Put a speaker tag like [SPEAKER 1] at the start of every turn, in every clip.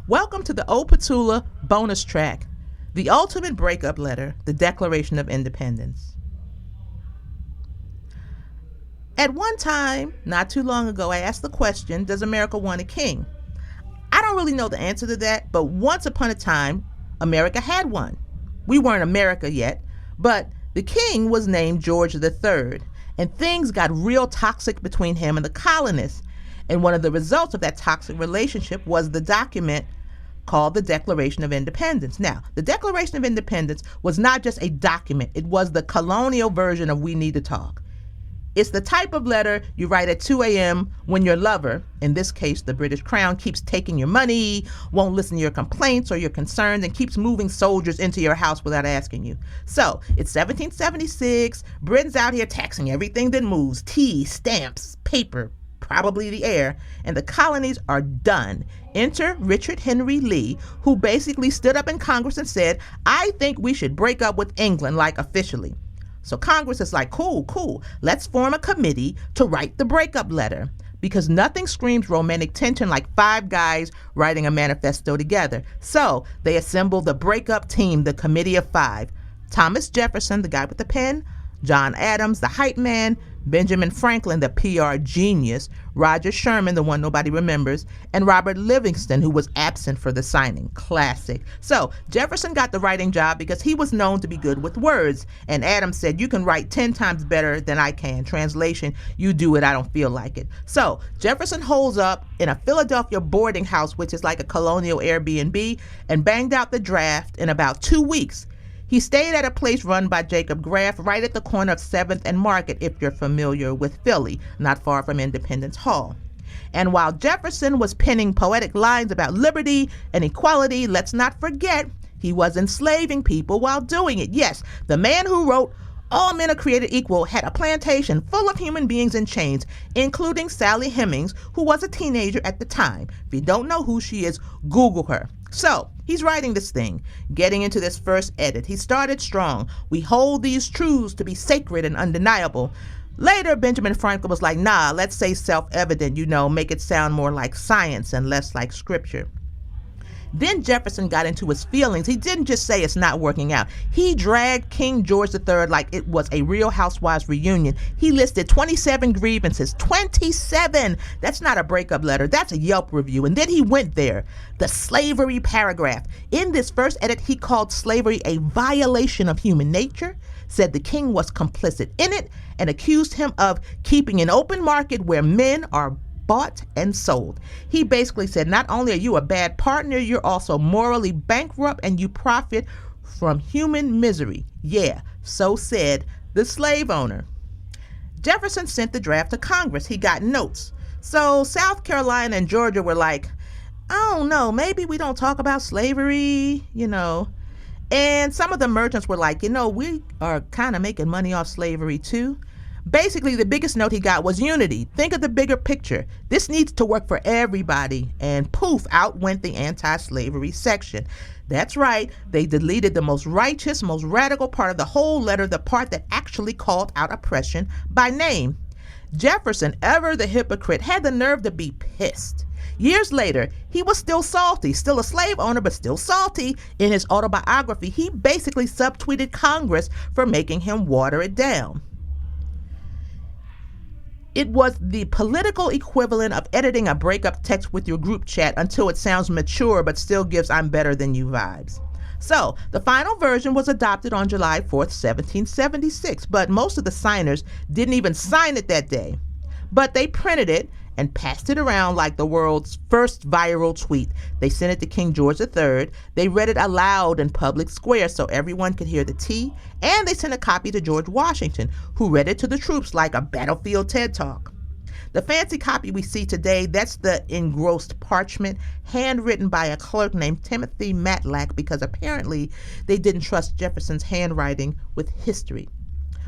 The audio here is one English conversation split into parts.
[SPEAKER 1] Welcome to the O Patula bonus track, the ultimate breakup letter, the Declaration of Independence. At one time, not too long ago, I asked the question, does America want a king? I don't really know the answer to that, but once upon a time, America had one. We weren't America yet, but the king was named George III, and things got real toxic between him and the colonists. And one of the results of that toxic relationship was the document called the Declaration of Independence. Now, the Declaration of Independence was not just a document, it was the colonial version of We Need to Talk. It's the type of letter you write at 2 a.m. when your lover, in this case the British Crown, keeps taking your money, won't listen to your complaints or your concerns, and keeps moving soldiers into your house without asking you. So, it's 1776, Britain's out here taxing everything that moves, tea, stamps, paper, probably the air, and the colonies are done. Enter Richard Henry Lee, who basically stood up in Congress and said, I think we should break up with England, like officially. So Congress is like, cool, let's form a committee to write the breakup letter, because nothing screams romantic tension like five guys writing a manifesto together. So they assembled the breakup team, the Committee of Five. Thomas Jefferson, the guy with the pen, John Adams, the hype man, Benjamin Franklin, the PR genius, Roger Sherman, the one nobody remembers, and Robert Livingston, who was absent for the signing. Classic. So Jefferson got the writing job because he was known to be good with words, and Adams said, you can write 10 times better than I can. Translation, you do it, I don't feel like it. So Jefferson holds up in a Philadelphia boarding house, which is like a colonial Airbnb, and banged out the draft in about 2 weeks. He stayed at a place run by Jacob Graff right at the corner of 7th and Market, if you're familiar with Philly, not far from Independence Hall. And while Jefferson was penning poetic lines about liberty and equality, let's not forget he was enslaving people while doing it. Yes, the man who wrote All Men Are Created Equal had a plantation full of human beings in chains, including Sally Hemings, who was a teenager at the time. If you don't know who she is, Google her. So, he's writing this thing, getting into this first edit. He started strong. We hold these truths to be sacred and undeniable. Later, Benjamin Franklin was like, nah, let's say self-evident, make it sound more like science and less like scripture. Then Jefferson got into his feelings. He didn't just say it's not working out. He dragged King George III like it was a Real Housewives reunion. He listed 27 grievances. 27! That's not a breakup letter. That's a Yelp review. And then he went there. The slavery paragraph. In this first edit, he called slavery a violation of human nature, said the king was complicit in it, and accused him of keeping an open market where men are bought and sold. He basically said, not only are you a bad partner, you're also morally bankrupt and you profit from human misery. Yeah, so said the slave owner. Jefferson sent the draft to Congress. He got notes. So South Carolina and Georgia were like, I don't know, maybe we don't talk about slavery, And some of the merchants were like, we are kind of making money off slavery too. Basically, the biggest note he got was unity. Think of the bigger picture. This needs to work for everybody. And poof, out went the anti-slavery section. That's right. They deleted the most righteous, most radical part of the whole letter, the part that actually called out oppression by name. Jefferson, ever the hypocrite, had the nerve to be pissed. Years later, he was still salty, still a slave owner, but still salty. In his autobiography, he basically subtweeted Congress for making him water it down. It was the political equivalent of editing a breakup text with your group chat until it sounds mature but still gives I'm better than you vibes. So, the final version was adopted on July 4th, 1776, but most of the signers didn't even sign it that day. But they printed it and passed it around like the world's first viral tweet. They sent it to King George III. They read it aloud in public square so everyone could hear the tea, and they sent a copy to George Washington, who read it to the troops like a battlefield TED Talk. The fancy copy we see today, that's the engrossed parchment, handwritten by a clerk named Timothy Matlack, because apparently they didn't trust Jefferson's handwriting with history.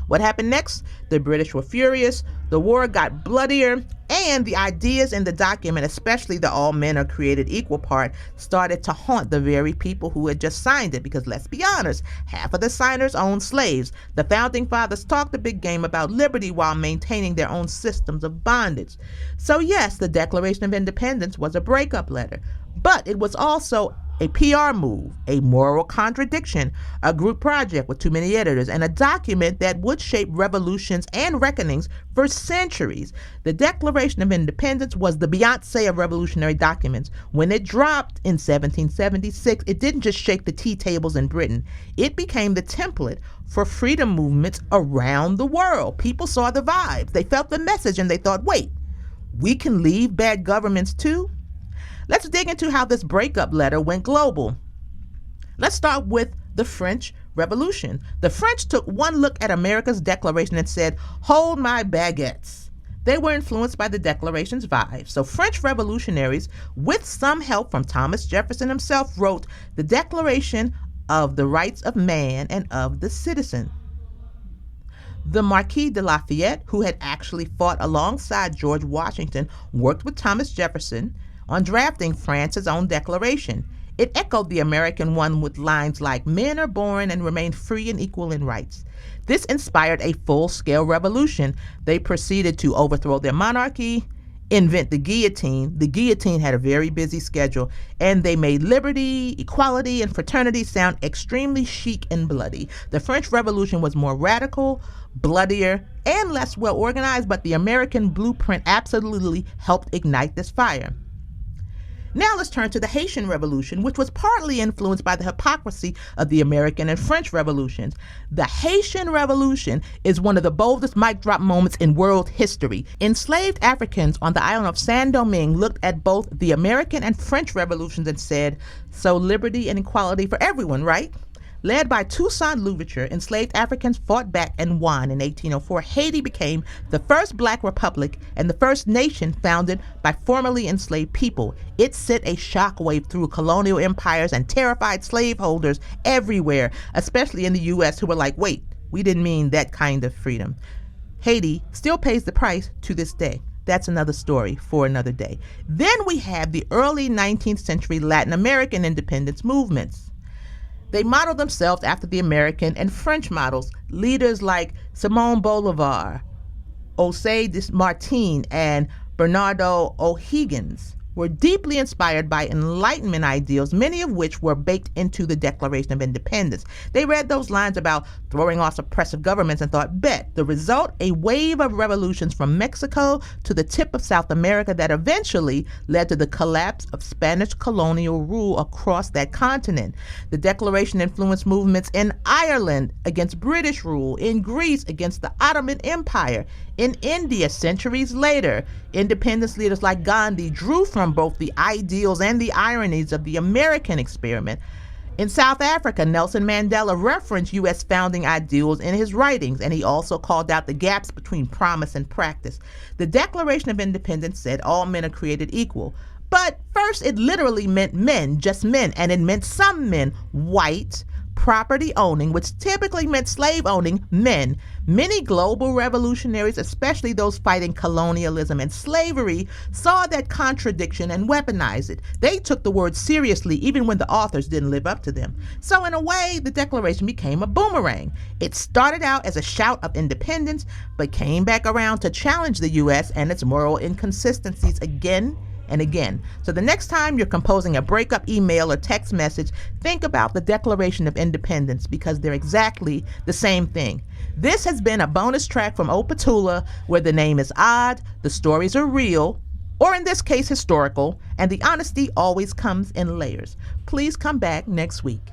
[SPEAKER 1] What happened next? The British were furious, the war got bloodier, and the ideas in the document, especially the all men are created equal part, started to haunt the very people who had just signed it, because let's be honest, half of the signers owned slaves. The founding fathers talked a big game about liberty while maintaining their own systems of bondage. So yes, the Declaration of Independence was a breakup letter, But it was also a PR move, a moral contradiction, a group project with too many editors, and a document that would shape revolutions and reckonings for centuries. The Declaration of Independence was the Beyonce of revolutionary documents. When it dropped in 1776, it didn't just shake the tea tables in Britain. It became the template for freedom movements around the world. People saw the vibes, they felt the message, and they thought, wait, we can leave bad governments too? Let's dig into how this breakup letter went global. Let's start with the French Revolution. The French took one look at America's declaration and said, hold my baguettes. They were influenced by the Declaration's vibe. So French revolutionaries, with some help from Thomas Jefferson himself, wrote the Declaration of the Rights of Man and of the Citizen. The Marquis de Lafayette, who had actually fought alongside George Washington, worked with Thomas Jefferson on drafting France's own declaration. It echoed the American one with lines like, men are born and remain free and equal in rights. This inspired a full-scale revolution. They proceeded to overthrow their monarchy, invent the guillotine. The guillotine had a very busy schedule, and they made liberty, equality, and fraternity sound extremely chic and bloody. The French Revolution was more radical, bloodier, and less well organized, but the American blueprint absolutely helped ignite this fire. Now let's turn to the Haitian Revolution, which was partly influenced by the hypocrisy of the American and French revolutions. The Haitian Revolution is one of the boldest mic drop moments in world history. Enslaved Africans on the island of Saint-Domingue looked at both the American and French revolutions and said, so liberty and equality for everyone, right? Led by Toussaint Louverture, enslaved Africans fought back and won. In 1804, Haiti became the first black republic and the first nation founded by formerly enslaved people. It sent a shockwave through colonial empires and terrified slaveholders everywhere, especially in the U.S., who were like, wait, we didn't mean that kind of freedom. Haiti still pays the price to this day. That's another story for another day. Then we have the early 19th century Latin American independence movements. They modeled themselves after the American and French models. Leaders like Simon Bolivar, José de Martin, and Bernardo O'Higgins were deeply inspired by Enlightenment ideals, many of which were baked into the Declaration of Independence. They read those lines about throwing off oppressive governments and thought, bet. The result, a wave of revolutions from Mexico to the tip of South America that eventually led to the collapse of Spanish colonial rule across that continent. The Declaration influenced movements in Ireland against British rule, in Greece against the Ottoman Empire. In India, centuries later, independence leaders like Gandhi drew from both the ideals and the ironies of the American experiment. In South Africa, Nelson Mandela referenced U.S. founding ideals in his writings, and he also called out the gaps between promise and practice. The Declaration of Independence said all men are created equal. But first, it literally meant men, just men, and it meant some men, white, property-owning, which typically meant slave-owning men. Many global revolutionaries, especially those fighting colonialism and slavery, saw that contradiction and weaponized it. They took the word seriously even when the authors didn't live up to them. So in a way, the Declaration became a boomerang. It started out as a shout of independence, but came back around to challenge the U.S. and its moral inconsistencies again and again. So the next time you're composing a breakup email or text message, think about the Declaration of Independence, because they're exactly the same thing. This has been a bonus track from Opatula, where the name is odd, the stories are real, or in this case historical, and the honesty always comes in layers. Please come back next week.